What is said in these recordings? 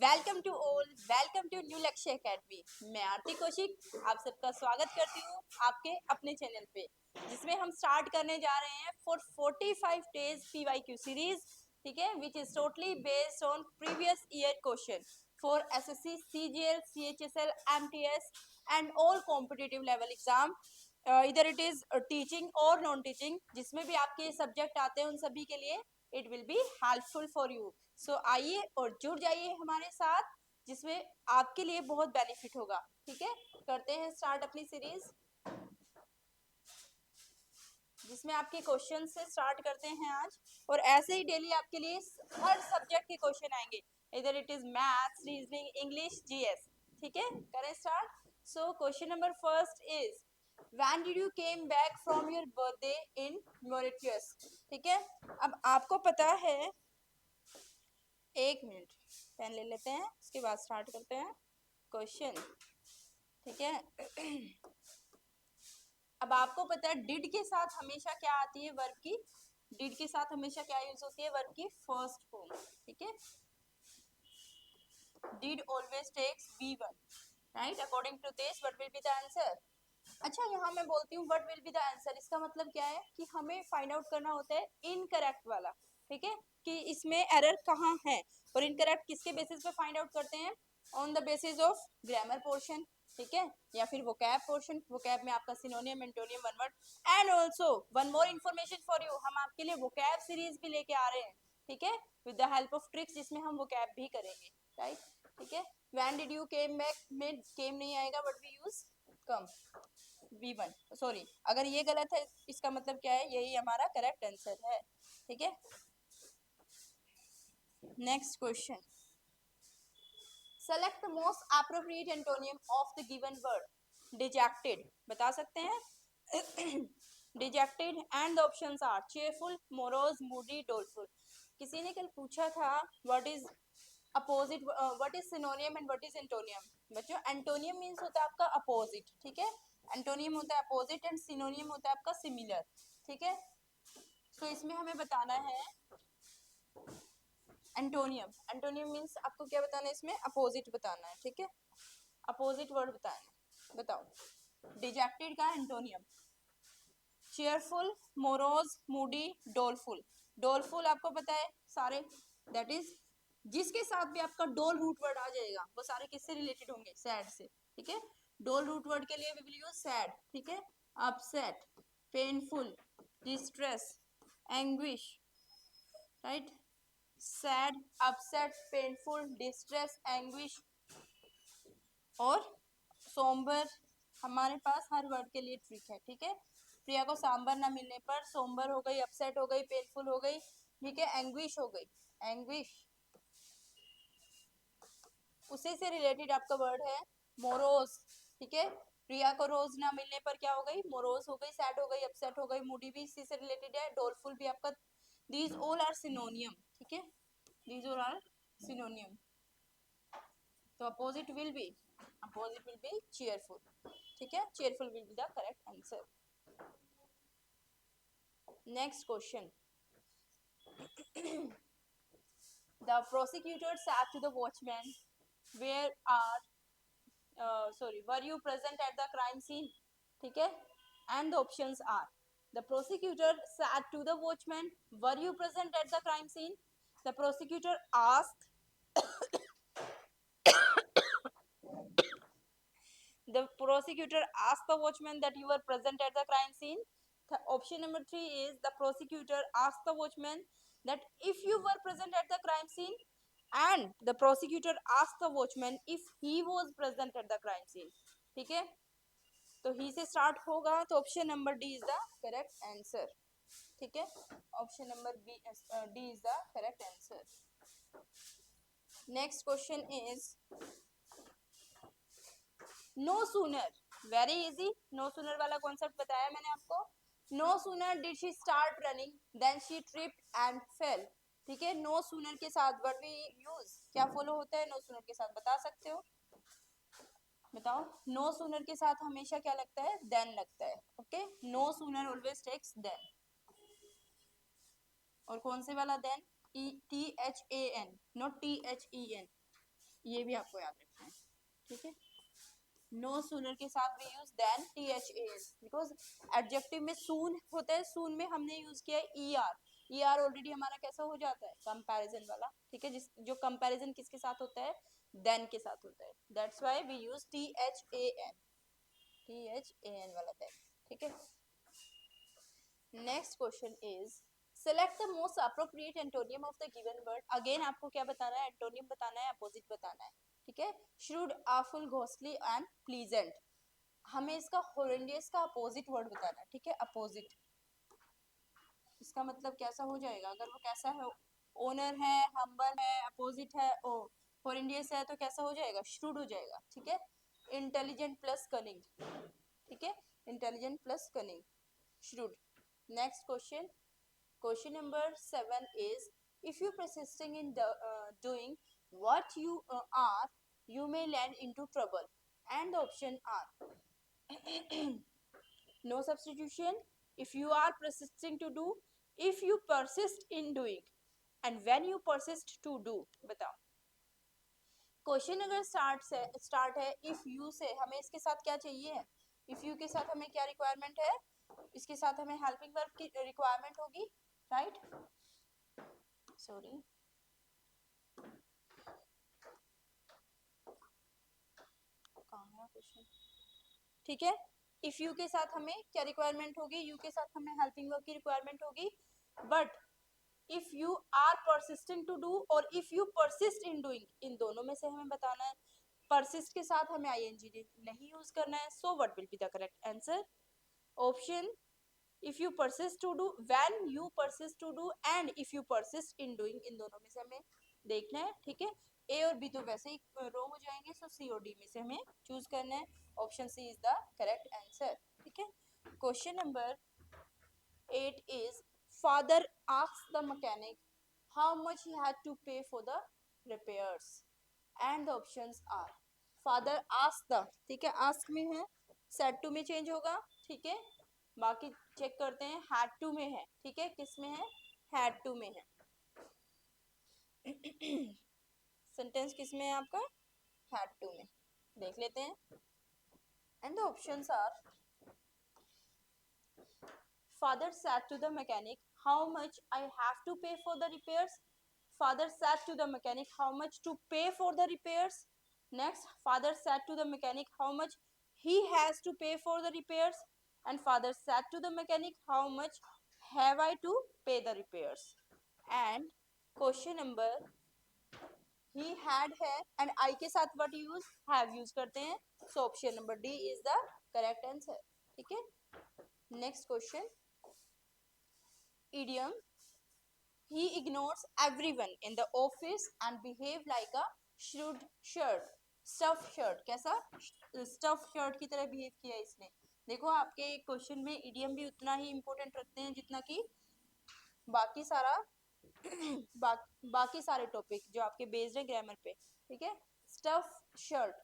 Welcome to all, welcome to new Lakshya academy. मैं आरती कौशिक आप सबका स्वागत करती हूँ आपके अपने चैनल पे, जिसमें हम स्टार्ट करने जा रहे हैं फॉर 45 डेज पीवाईक्यू सीरीज। ठीक है, which is totally based on previous year question for SSC, CGL, CHSL, MTS and all competitive level exam. इधर इट इज टीचिंग और नॉन टीचिंग, जिसमें भी आपके सब्जेक्ट आते हैं उन सभी के लिए it will be helpful for you. So आइए और जुड़ जाइए हमारे साथ, जिसमें आपके लिए बहुत बेनिफिट होगा। ठीक है, करते हैं स्टार्ट अपनी सीरीज, जिसमें आपके क्वेश्चन से स्टार्ट करते हैं आज। और ऐसे ही डेली आपके लिए हर सब्जेक्ट के क्वेश्चन आएंगे, इधर it is maths, reasoning, English, GS. ठीक है, करें start. So question number first is When did you came back from your birthday in Mauritius? ठीक है, अब आपको पता है, एक मिनट पेन ले लेते हैं, उसके बाद स्टार्ट करते हैं क्वेश्चन। ठीक है अब आपको पता है डिड के साथ हमेशा क्या आती है वर्ब की, डिड के साथ हमेशा क्या यूज होती है वर्ब की, फर्स्ट फॉर्म। ठीक है, did always takes V1, right? According to this what will be the answer? अच्छा, यहाँ मैं बोलती हूँ what will be the answer, इसका मतलब क्या है कि हमें फाइंड आउट करना होता है इनकरेक्ट वाला। ठीक है, कि इसमें एरर कहाँ है, और इनकरेक्ट किसके बेसिस पे फाइंड आउट करते हैं? On the basis of grammar portion. ठीक है, या फिर वोकैब पोर्शन। वोकैब में आपका सिनोनियम, antonym, one word, and also one more information for you, हम आपके लिए वोकैब सीरीज भी लेके आ रहे हैं। ठीक है, with the help of tricks, जिसमें हम वोकैब भी करेंगे, राइट? ठीक है, when did you came back में केम नहीं आएगा, but we use come, V1। Sorry, अगर ये गलत है इसका मतलब क्या है, यही हमारा करेक्ट आंसर है। ठीक है, next question, select the most appropriate antonym of the given word dejected, बता सकते हैं? Dejected and the options are cheerful, morose, moody, doleful. किसी ने कल पूछा था what is opposite, what is synonym and what is antonym. बच्चों, antonym means होता है आपका अपोजिट। ठीक है, एंटोनियम होता है अपोजिट एंड सिनोनियम होता है आपका सिमिलर। ठीक है, तो इसमें हमें बताना है एंटोनियम। एंटोनियम मींस आपको क्या बताना है, इसमें अपोजिट बताना है। ठीक है, अपोजिट वर्ड बताना है, बताओ। डिजेक्टेड का एंटोनियम चेयरफुल, मोरोज, मूडी, डोलफुल। डोलफुल आपको पता है सारे, दैट इज जिसके साथ भी आपका डोल रूट वर्ड आ जाएगा वो सारे किससे रिलेटेड होंगे, सैड से। ठीक है, डोल रूट वर्ड के लिए वी विल यूज सैड। ठीक है, upset, painful, distress, anguish, right? Sad, upset, painful, distress, anguish और सोम्बर। हमारे पास हर वर्ड के लिए ट्रिक है। ठीक है, प्रिया को सांबर ना मिलने पर सोम्बर हो गई, अपसेट हो गई, पेनफुल हो गई, ठीक है, एंग्विश हो गई, एंग्विश। उसी से रिलेटेड आपका वर्ड है मोरोज। ठीक है, प्रिया को रोज ना मिलने पर क्या हो गई, मोरोज हो गई, सैड हो गई, अपसेट हो गई, मूडी भी इसी से रिलेटेड है, डोलफुल भी आपका। These all are synonym. ठीक है, दीज ऑल आर सिनोनियम। तो अपोजिट विल बी चीयरफुल। ठीक है, cheerful will be the correct answer. Next question, the prosecutor said to the watchman, where are were you present at the crime scene? ठीक है, and the options are, the prosecutor said to the watchman, were you present at the crime scene? The prosecutor asked the prosecutor asked the watchman that you were present at the crime scene. Option number 3 is, the prosecutor asked the watchman that if you were present at the crime scene, and the prosecutor asked the watchman if he was present at the crime scene. ठीक है, तो ही से start होगा, तो option number D is the correct answer. ठीक है, option number D is the correct answer. Next question is no sooner, very easy. No sooner वाला concept बताया मैंने आपको। No sooner did she start running then she tripped and fell. ठीक है, no sooner के साथ वर्ड वी यूज क्या follow होता है, नो सूनर के साथ बता सकते हो, बताओ। नो सूनर के साथ हमेशा क्या लगता है, देन लगता है। Okay, no sooner always takes then. और कौन से वाला देन, THAN, नॉट THEN। ये भी आपको याद रखना है, ठीक है। नो सूनर के साथ भी use then THAS, because adjective में सून होता है, सून में हमने यूज किया है ER। ER ऑलरेडी हमारा कैसा हो जाता है, कंपैरिजन वाला, ठीक है, जिस जो कंपैरिजन किसके साथ होता है, देन के साथ होता है, that's why we use THAN वाला देन, ठीक है। Next question is select the most appropriate antonym of the given word. Again आपको क्या बताना है, एंटोनियम बताना है, अपोजिट बताना है, ठीक है। Shrewd, awful, ghostly and pleasant. हमें इसका हॉरेंडियस का अपोजिट वर्ड बताना है, ठीक है, अपोजिट। इसका मतलब कैसा हो जाएगा, अगर वो कैसा है, ओनर है, हम्बल है, अपोजिट है, ओ हॉरेंडियस है, तो कैसा हो जाएगा, श्रूड हो जाएगा, ठीक है। इंटेलिजेंट प्लस कनिंग, ठीक है, intelligent plus cunning, shrewd. Next question, question number 7 is if you persisting in doing what you are, you may land into trouble, and the option are no substitution, if you are persisting to do, if you persist in doing, and when you persist to do। बताओ question अगर start है if you से, हमें इसके साथ क्या चाहिए है, इफ यू के साथ हमें क्या रिक्वायरमेंट है, इसके साथ हमें हेल्पिंग वर्ब की रिक्वायरमेंट होगी, राइट, सॉरी, कहाँ क्वेश्चन, ठीक है। इफ यू के साथ हमें क्या रिक्वायरमेंट होगी, यू के साथ हमें हेल्पिंग वर्ब की रिक्वायरमेंट होगी, but if you are persisting to do और if you persist in doing, इन दोनों में से हमें बताना है। परसिस्ट के साथ हमें ING नहीं यूज करना है, so what will be the correct answer, option if you persist to do, when you persist to do and if you persist in doing, इन दोनों में से हमें देखना है, ठीक है। ए और बी तो वैसे ही रो हो जाएंगे, सो सी और डी में से हमें चूज करना है, option C is the correct answer, ठीक है। Question number 8 is father asks the mechanic how much he had to pay for the repairs, and the options are father asks the, ठीक है, ask में है, said to में change होगा, ठीक है, बाकी चेक करते हैं, had to में है, ठीक है, किस में है, had to में है, सेंटेंस किस में है आपका, had to में, देख लेते हैं, and the options are father said to the mechanic how much I have to pay for the repairs, father said to the mechanic how much to pay for the repairs, next father said to the mechanic how much he has to pay for the repairs, and father said to the mechanic how much have I to pay the repairs, and question number he had है and I के साथ what use have use करते हैं, so option number D is the correct answer, ठीक है। next question, idiom, he ignores everyone in the office and behave like a shrewd shirt, stuff shirt, कैसा stuff shirt की तरह behave किया इसने। देखो आपके क्वेश्चन में इडियम भी उतना ही इंपॉर्टेंट रखते हैं जितना कि बाकी सारा बाकी सारे टॉपिक जो आपके बेस्ड है ग्रामर पे, ठीक है। Stuff shirt,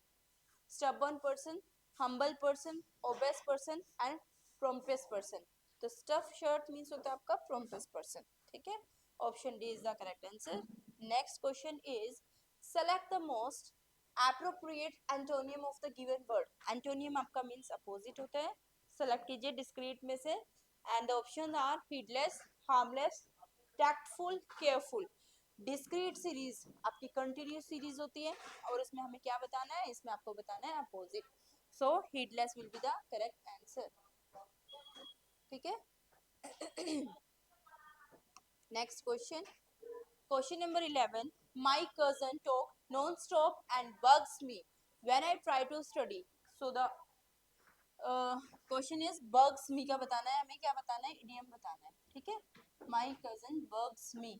stubborn person, humble person, obese person and pompous person, तो स्टफ शर्ट मीन्स होता है आपका प्रोम्पस पर्सन, ठीक है, option D is the correct answer. Next question is select the most appropriate antonym of the given word. Antonym आपका means opposite होता है, select कीजिए डिस्क्रीट में से, and the option are heedless, harmless, tactful, careful. Discreet series आपकी continuous series होती है और इसमें हमें क्या बताना है, इसमें आपको बताना है opposite, so heedless will be the correct answer, ठीक है। Next question, question number 11, my cousin talk non stop and bugs me when I try to study, so the question is bugs me का बताना है, हमें क्या बताना है, idiom बताना है, ठीक है। माय कजन बग्स मी,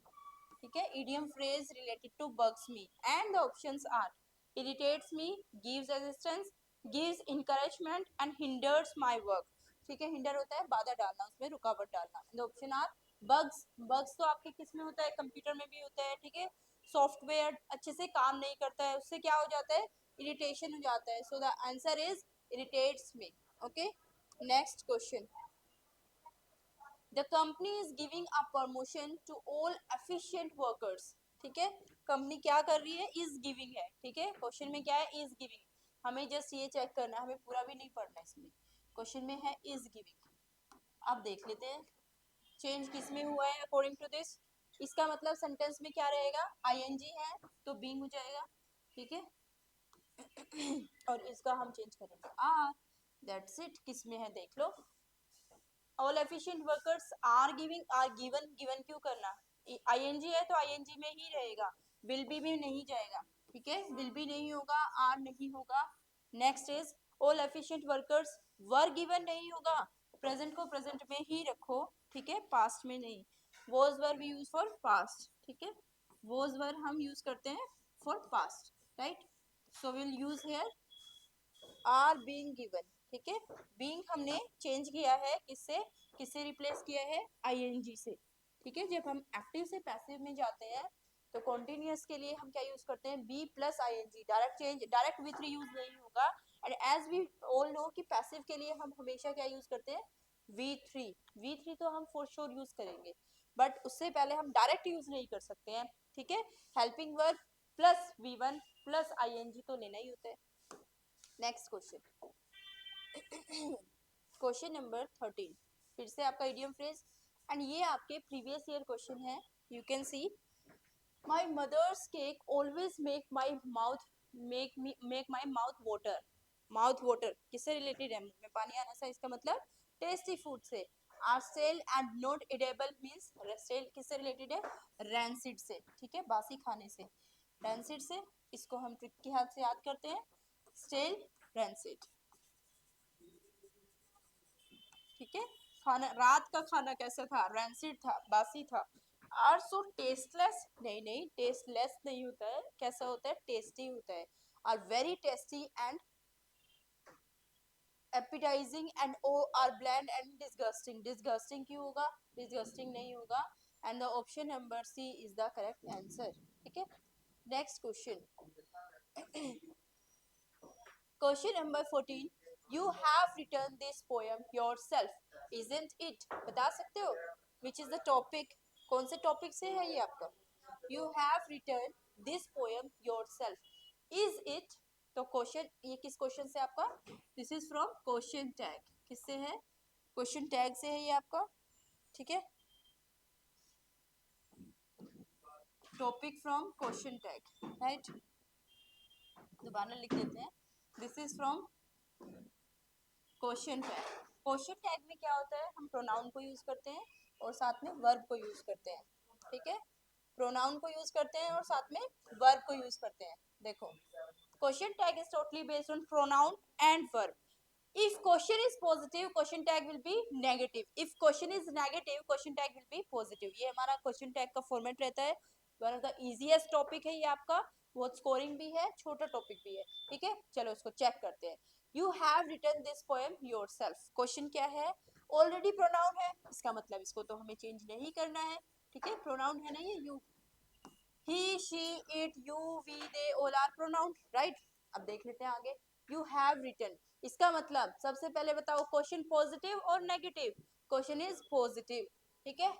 ठीक है, idiom phrase related to bugs me, and the options are irritates me, gives resistance, gives encouragement and hinders my work, ठीक है, हिंडर होता है बाधा डालना, उसमें रुकावट डालना, the option are bugs. Bugs तो आपके किस में होता है, कंप्यूटर में भी होता है, ठीक है, सॉफ्टवेयर अच्छे से काम नहीं करता है उससे क्या हो जाता है, इरिटेशन हो जाता है, so the answer is irritates me, okay. Next question, the company is giving a promotion to all efficient workers, ठीक है, कंपनी क्या कर रही है, इज गिविंग है, ठीक है। क्वेश्चन में क्या है, इज गिविंग, हमें जस्ट ये चेक करना है, हमें पूरा भी नहीं पढ़ना इसमें, क्वेश्चन में है इज गिविंग। अब देख लेते हैं चेंज किस में हुआ है अकॉर्डिंग टू दिस। इसका मतलब सेंटेंस में क्या रहेगा, आईएनजी है तो बीइंग हो जाएगा, ठीक है। और इसका हम चेंज करेंगे आर, दैट्स इट। किस में है देख लो, all efficient workers are giving, are given, given क्यों करना, आईएनजी है तो आईएनजी में ही रहेगा, विल बी भी नहीं जाएगा, ठीक है, विल बी नहीं होगा, आर नहीं होगा। Next is all efficient workers were given नहीं होगा, प्रेजेंट को प्रेजेंट में ही रखो, ठीक है, पास्ट में नहीं। Was were we use for past, ठीक है, वॉज वर हम यूज करते हैं for past, right. So will use here are being given, ठीक है। बीइंग हमने चेंज किया है किससे, किससे रिप्लेस किया है, आईएनजी से, ठीक है। जब हम एक्टिव से पैसिव में जाते हैं तो कॉन्टिन्यूअस के लिए हम क्या यूज करते हैं, be plus ING, direct change, direct V three use नहीं होगा। And as we all know कि पैसिव के लिए हम हमेशा क्या यूज करते हैं, वी थ्री, वी थ्री तो हम फॉर श्योर यूज करेंगे, बट उससे पहले हम डायरेक्ट यूज नहीं कर सकते हैं, ठीक है। Helping verb plus V one plus ING तो लेना ही होता है। नेक्स्ट क्वेश्चन, क्वेश्चन नंबर 13, फिर से आपका इडियम फ्रेज, एंड ये आपके प्रीवियस ईयर क्वेश्चन है। You can see my mother's cake always make my mouth, make my mouth water, mouth water किससे रिलेटेड है, मुंह में पानी आना सा, इसका मतलब टेस्टी फूड से। Are stale and not edible means stale किससे रिलेटेड है, रैंसिड से, ठीक है, बासी खाने से, रैंसिड से। इसको हम ट्रिक के हाथ से याद करते हैं, स्टेल रैंसिड, ठीक है। खाना, रात का खाना कैसा था, रैंसिड था, बासी था। आर सो टेस्टलेस, नहीं नहीं, टेस्टलेस नहीं होता है, कैसा होता है, टेस्टी होता है। Are very tasty and appetising and or bland and disgusting, disgusting क्यों होगा, डिस्गस्टिंग नहीं होगा। And the option number C is the correct answer, ठीक है। Next question, question number 14, you have written this poem yourself, isn't it, बता सकते हो which is the topic, कौन से टॉपिक से है ये आपका, you have written this poem yourself, is it. तो क्वेश्चन ये किस क्वेश्चन से आपका, this is from question tag, किससे है, क्वेश्चन टैग से है ये आपका, ठीक है, topic from question tag, right. दोबारा लिख देते हैं, this is from question tag. Question tag में क्या होता है, हम प्रोनाउन को यूज करते हैं और साथ में वर्ब को यूज करते हैं, ठीक है, प्रोनाउन को यूज करते हैं और साथ में वर्ब को यूज करते हैं। देखो, question tag is totally based on pronoun and verb. If question is positive, question tag will be negative. If question is negative, question tag will be positive. ये हमारा question tag का format रहता है। One of the easiest topic है ये आपका, बहुत scoring भी है, छोटा टॉपिक भी है, ठीक है। चलो इसको चेक करते हैं। You have written this poem yourself. Question क्या है, ऑलरेडी प्रोनाउन है, इसका मतलब इसको तो हमें चेंज नहीं करना है, ठीक है, प्रोनाउन है ना ये you, he she it you we they all are pronoun, right। अब देख लेते हैं आगे, you have written, इसका मतलब सबसे पहले बताओ क्वेश्चन पॉजिटिव और नेगेटिव, क्वेश्चन इज पॉजिटिव, ठीक है,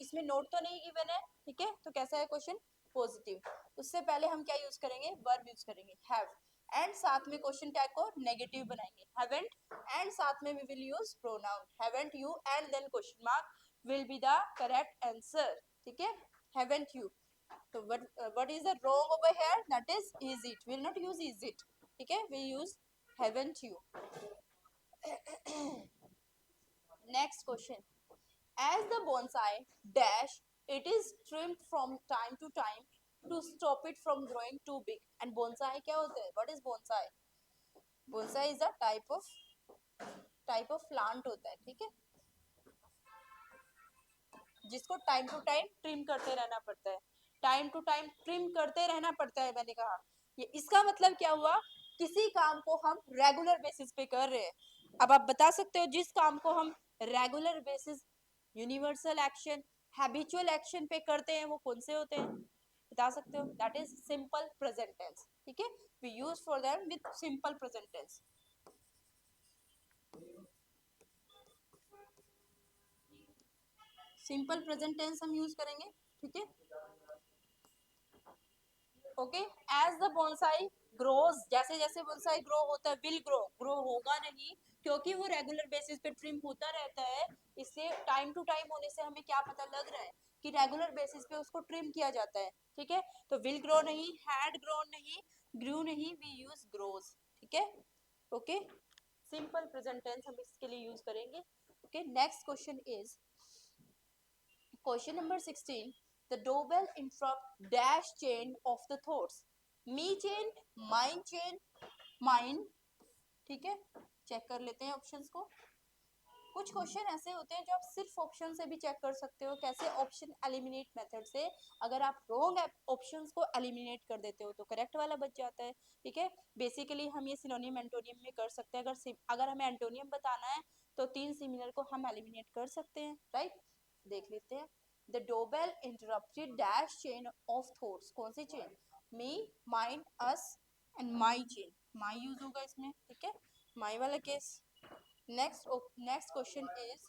इसमें नोट तो नहीं गिवन है, ठीक है, तो कैसा है क्वेश्चन पॉजिटिव। उससे पहले हम क्या यूज करेंगे, वर्ब यूज करेंगे हैव, एंड साथ में क्वेश्चन टैग को नेगेटिव बनाएंगे हैवेंट, एंड साथ में we will use pronoun haven't you, and then question mark will be the correct answer, ठीक है, हैवेंट यू। तो what is the wrong over here, that is it, we will not use is it, ठीक है, we use haven't you। next question, as the bonsai dash, it is trimmed from time to time to stop it from growing too big, and bonsai क्या होता है, what is bonsai, bonsai is a type of plant होता है, ठीक है, जिसको time to time trim करते रहना पड़ता है, टाइम टू टाइम ट्रिम करते रहना पड़ता है, मैंने कहा ये, इसका मतलब क्या हुआ, किसी काम को हम रेगुलर बेसिस पे कर रहे हैं। अब आप बता सकते हो जिस काम को हम regular basis, universal action, habitual action पे करते हैं वो कौन से होते हैं, बता सकते हो, that is simple present tense, ठीक है, we use for them with simple present tense. Simple present tense हम यूज करेंगे, ठीक है। Okay, as the bonsai grows, जैसे जैसे बोनसाई ग्रो होता है, विल ग्रो, ग्रो होगा नहीं, क्योंकि वो रेगुलर बेसिस पे ट्रिम होता रहता है, इससे टाइम टू टाइम होने से हमें क्या पता लग रहा है कि रेगुलर बेसिस पे उसको ट्रिम किया जाता है, ठीक है। तो विल ग्रो नहीं, हैड ग्रोन नहीं, ग्रू नहीं, वी यूज ग्रोज, ठीक है। ओके, सिंपल प्रेजेंट टेंस हम इसके लिए यूज करेंगे। Okay, next question is question number 16, the doorbell interrupt dash chain of the thoughts, me chain, mine chain, mine, ठीक है। चेक कर लेते हैं ऑप्शंस को। कुछ क्वेश्चन ऐसे होते हैं जो आप सिर्फ ऑप्शन से भी चेक कर सकते हो, कैसे, ऑप्शन एलिमिनेट मेथड से। अगर आप रॉन्ग ऑप्शंस को एलिमिनेट कर देते हो तो करेक्ट वाला बच जाता है, ठीक है। बेसिकली हम ये सिनोनिम एंटोनियम में कर सकते हैं। अगर हमें एंटोनियम बताना है तो 3 सिमिलर को हम एलिमिनेट कर सकते हैं, राइट। देख लेते हैं। The doorbell interrupted dash chain of thoughts, कौन सी chain, me, mine, us and my chain, my use होगा इसमें, ठीक है, माई वाला case. Next question is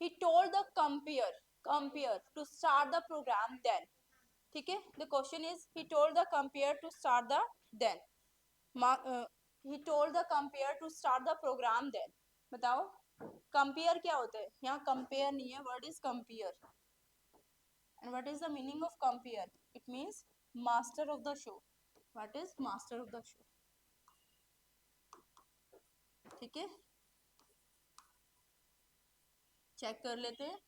he told the compare to start the program then, ठीक है। The question is he told the compare to start the then, he told the compare to start the program then, बताओ compare क्या होता है, यहाँ compare नहीं है, word is compare. And what is the meaning of compare, it means master of the show, what is master of the show, ठीक है। Check कर लेते हैं।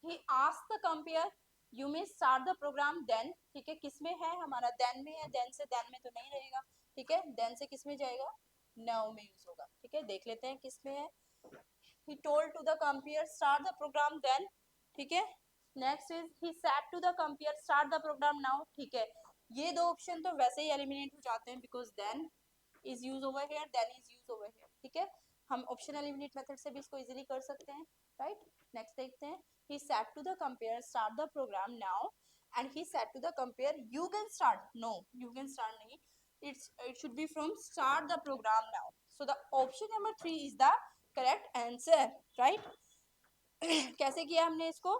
he asked the compare, you may start the program then, ठीक है, किस में है हमारा, then में है, then से then में तो नहीं रहेगा, ठीक है, then से किस में जाएगा, now में यूज होगा, ठीक है। देख लेते हैं किस में है। he told to the compare start the program then, ठीक है। Next is he said to the compare start the program now, ठीक है। ये दो ऑप्शन तो वैसे ही एलिमिनेट हो जाते हैं because then is use over here, then is use over here, ठीक है। हम ऑप्शन एलिमिनेट मेथड से भी इसको इजीली कर सकते हैं, राइट। नेक्स्ट देखते हैं। he said to the compare start the program now and he said to the compare you can start, no, you can start nahi, it should be from start the program now, so the option number 3 is the correct answer, right। कैसे किया हमने इसको,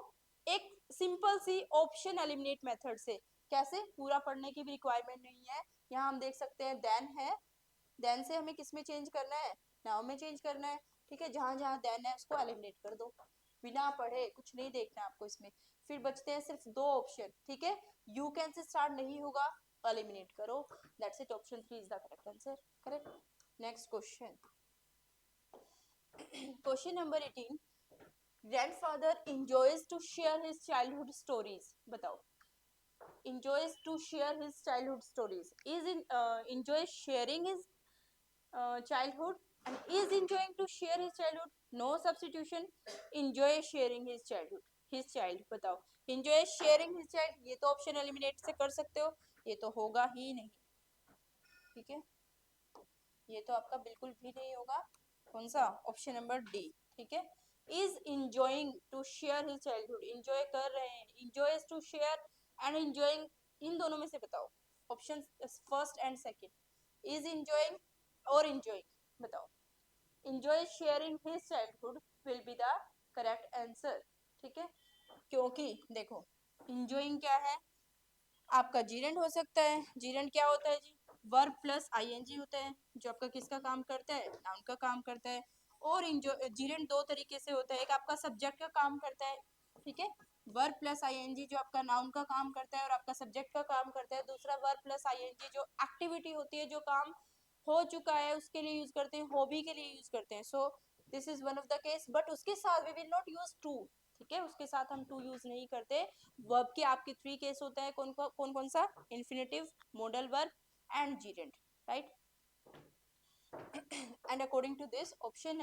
एक simple सी option eliminate method से, कैसे, पूरा पढ़ने की भी रिक्वायरमेंट नहीं है। यहाँ हम देख सकते हैं देन है, देन से हमें किस में चेंज करना है, नाउ में चेंज करना है, ठीक है। जहां जहां देन है उसको एलिमिनेट कर दो, बिना पढ़े, कुछ नहीं देखना आपको इसमें। फिर बचते हैं सिर्फ दो ऑप्शन, ठीक है। यू कैन से स्टार्ट नहीं होगा, एलिमिनेट करो, that's it, option 3 is the correct answer, correct. Next question, question number 18, grandfather enjoys to share his childhood stories, बताओ, enjoys to share his childhood stories, is enjoys sharing his childhood and is enjoying to share his childhood, no substitution, enjoy sharing his childhood, his child, बताओ, enjoy sharing his child, ये तो option eliminate से कर सकते हो, ये तो होगा ही नहीं, ठीक है, ये तो आपका बिल्कुल भी नहीं होगा, कौन सा, ऑप्शन नंबर डी, ठीक है। Is enjoying to share his childhood, enjoy कर रहे हैं, enjoys to share and enjoying, इन दोनों में से बताओ, option first and second, is enjoying और इंजॉइंग, बताओ। Enjoy sharing his childhood will be the correct answer, ठीक है। क्योंकि देखो इंजॉइंग क्या है, आपका जीरेंड हो सकता है, जीरेंड क्या होता है जी, वर्ब प्लस आईएनजी होता है, जो आपका किसका काम करता है, नाउन का काम करता है। और जीरेंड दो तरीके से होता है, एक आपका सब्जेक्ट का काम करता है, ठीक है, वर्ब प्लस आईएनजी जो आपका नाउन का काम करता है और आपका सब्जेक्ट का काम करता है। दूसरा वर्ब प्लस आईएनजी जो एक्टिविटी होती है, जो काम हो चुका है उसके लिए यूज करते हैं, हॉबी के लिए यूज करते हैं। So this is one of the case, but उसके साथ we will not use to, ठीक है, उसके साथ हम टू यूज नहीं करते। वर्ब के आपके 3 केस होता है, कौन कौन सा, infinitive, modal verb and gerund, right. And according to this option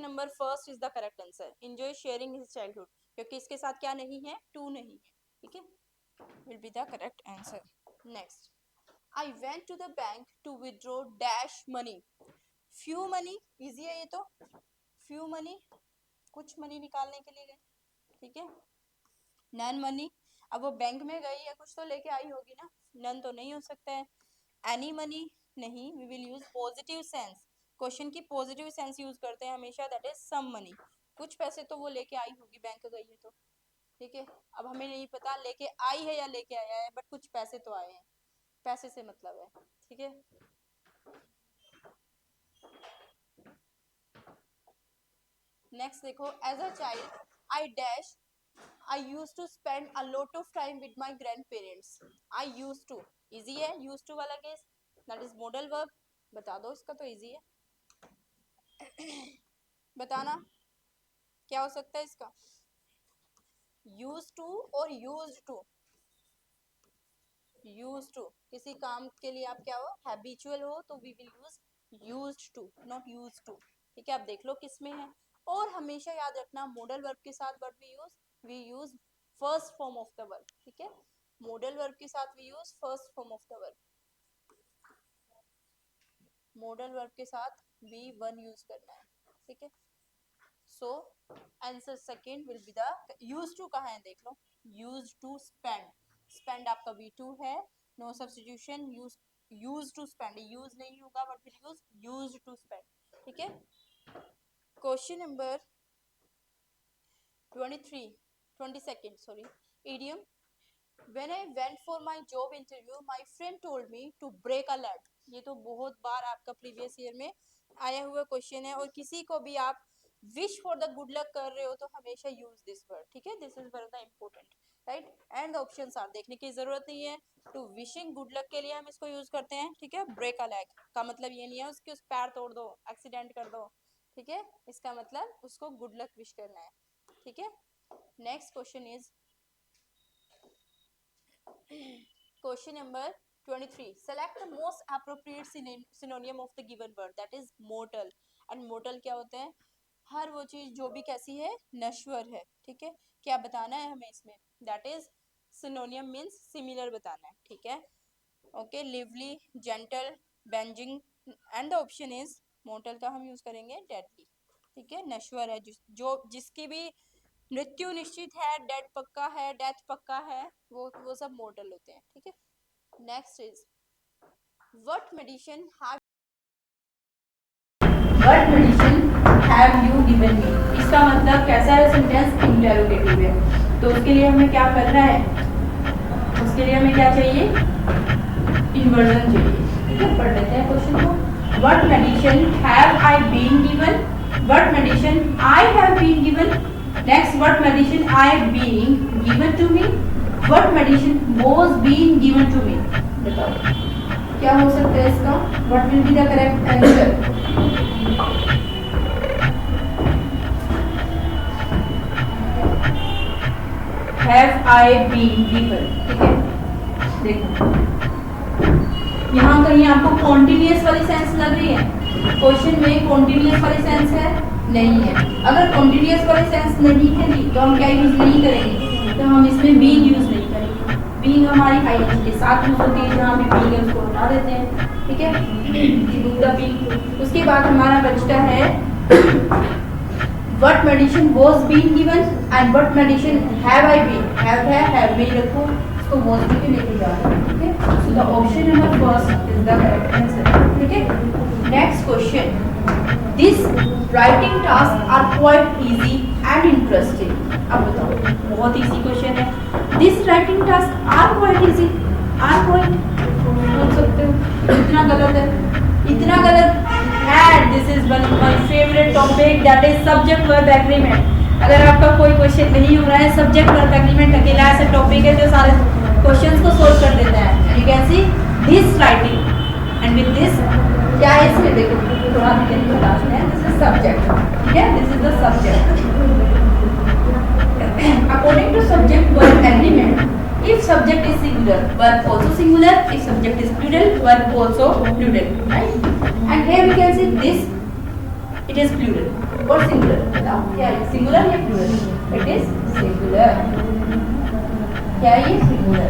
number first is the correct answer, enjoy sharing his childhood, क्योंकि इसके साथ क्या नहीं है, टू नहीं है, ठीक है, will be the correct answer. Next, I went to the bank to withdraw dash money, few money, easy है ये तो, फ्यू मनी, कुछ मनी निकालने के लिए गए, ठीक है। नन मनी, अब वो बैंक में गई है, कुछ तो लेके आई होगी ना, नन तो नहीं हो सकता है। एनी मनी नहीं, we will use positive sense, question की पॉजिटिव सेंस यूज करते हैं हमेशा, दैट इज सम मनी, कुछ पैसे तो वो लेके आई होगी, बैंक गई है तो, ठीक है। अब हमें नहीं पता लेके आई है या लेके आया है, बट कुछ पैसे तो आए हैं, पैसे से मतलब है, ठीक है। नेक्स्ट देखो, as a child I dash I use to spend a lot of time with my grandparents. I use to, easy है, यूज टू वाला case, that is modal verb. बता दो इसका, तो इजी है बताना क्या हो सकता है इसका, यूज टू और यूज टू। यूज टू, किसी काम के लिए आप क्या हो, हैबिचुअल हो, तो we will use used to, not use to, ठीक है। आप देख लो किस में है। और हमेशा याद रखना, मॉडल वर्ब के साथ what we use first form of the verb, ठीक है। मॉडल वर्ब के साथ we use first form of the verb, modal verb के साथ वी वन यूज करना है, ठीक है। So answer second will be the, use to कहाँ है देख लो, यूज टू स्पेंड, स्पेंड आपका V2 है, no substitution, use to spend, use नहीं होगा but will use to spend, ठीक है। Question number 22nd sorry, idiom, When I went for my job interview, my friend told me to break a leg. ये तो बहुत बार आपका previous year में आया हुआ क्वेश्चन है, और किसी को भी आप wish for the good luck कर रहे हो तो हमेशा यूज दिस वर्ड, ठीक है। This is one of the important, right. And options are देखने की जरूरत नहीं है, टू विशिंग गुड लक के लिए हम इसको यूज करते हैं, ठीक है। ब्रेक अ लेग का मतलब ये नहीं है उसके उस पैर तोड़ दो, एक्सीडेंट कर दो, ठीक है। इसका मतलब उसको गुड लक विश करना है, ठीक है। Next question is question number 23, select the most appropriate synonym of the given word, that is mortal. and mortal क्या होते हैं, हर वो चीज जो भी कैसी है, नश्वर है, ठीक है। क्या बताना है हमें इसमें, that is synonym means similar बताना है, ठीक है। Okay, lively, gentle, banging, and the option is mortal का हम यूज करेंगे deadly, ठीक है। नश्वर है जो जिसकी भी मृत्यु निश्चित है, डेड पक्का है, डेथ पक्का है, वो सब मोर्टल होते हैं, ठीक है। Next is what medicine have you given me. इसका मतलब कैसा है सेंटेंस, इंटरोगेटिव है, तो उसके लिए हमें क्या करना है, उसके लिए हमें क्या चाहिए, इन्वर्जन चाहिए, ठीक है। पढ़ लेते हैं क्वेश्चन को। What medicine have I been given, what medicine I have been given. Next, what medicine I being given to me? What medicine was being given to me? बताओ क्या हो सकता है इसका? What will be the correct answer? Have I been given? ठीक है, देखो यहाँ कहीं आपको कॉन्टिन्यूअस वाली सेंस लग रही है, क्वेश्चन में कॉन्टिन्यूअस वाली सेंस है नहीं है। अगर कॉन्टिन्यूअस वाली सेंस नहीं है तो हम क्या यूज नहीं करेंगे, तो हम इसमें बीइंग यूज नहीं करेंगे। बीइंग हमारी आईएनजी के साथ यूज होती है, जहाँ भी बीइंग है उसको हटा देते हैं, ठीक है। उसके बाद हमारा बचता है what medicine was being given and what medicine have I been. Have में रखो, उसको वाज भी लेके जा रहे हैं, ठीक है। So the option number first is the correct answer, ठीक है। Next question, These writing tasks are quite easy and interesting. अब बताओ, बहुत easy question है। These writing tasks are quite easy, are quite, बोल सकते हो, इतना गलत है, इतना गलत। And this is one of my favorite topic, that is subject verb agreement. अगर आपका कोई क्वेश्चन नहीं हो रहा है, सब्जेक्ट वर्ब एग्रीमेंट अकेला ऐसा टॉपिक है जो सारे क्वेश्चंस को सोल्व कर देता है। You can see this writing and with this क्या है इसमें, देखो थोड़ा डिटेल में बताते हैं। दिस इज सब्जेक्ट, ठीक है, this is the subject. According to subject verb agreement, if subject is singular, verb also singular, if subject is plural, verb also plural, right? And here we can see this, it is plural or singular, बताओ क्या है, singular या plural? It is singular, क्या है ये, singular।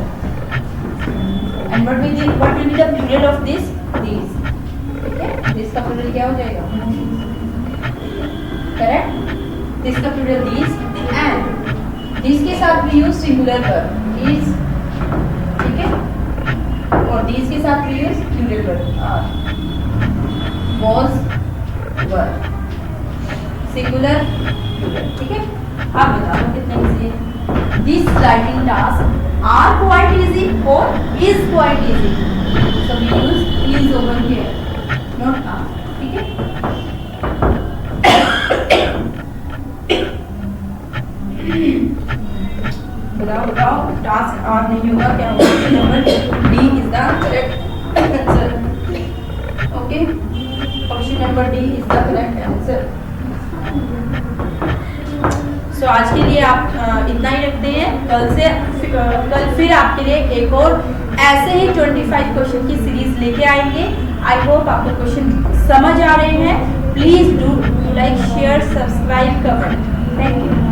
And what will be the plural of this? These, इसका plural क्या हो जाएगा, करेक्ट। दिस का प्लूरल दिस, एंड दिस के साथ भी यूज सिंगुलर वर्ब दिस, ठीक है, और दिस के साथ भी use plural verb are, was verb, singular student, ठीक है। अब बताओ कितना इजी है। This writing task are quite easy और is quite easy, so we use is over here, not are, ठीक है। बताओ टास्क आर नहीं होगा क्या होगा? Number D is the correct answer, okay. Option number D is the correct answer. So आज के लिए आप इतना ही रखते हैं। कल फिर आपके लिए एक और ऐसे ही 25 क्वेश्चन की सीरीज लेके आएंगे। आई होप आपको क्वेश्चन समझ आ रहे हैं। Please do like, share, subscribe, comment. Thank you.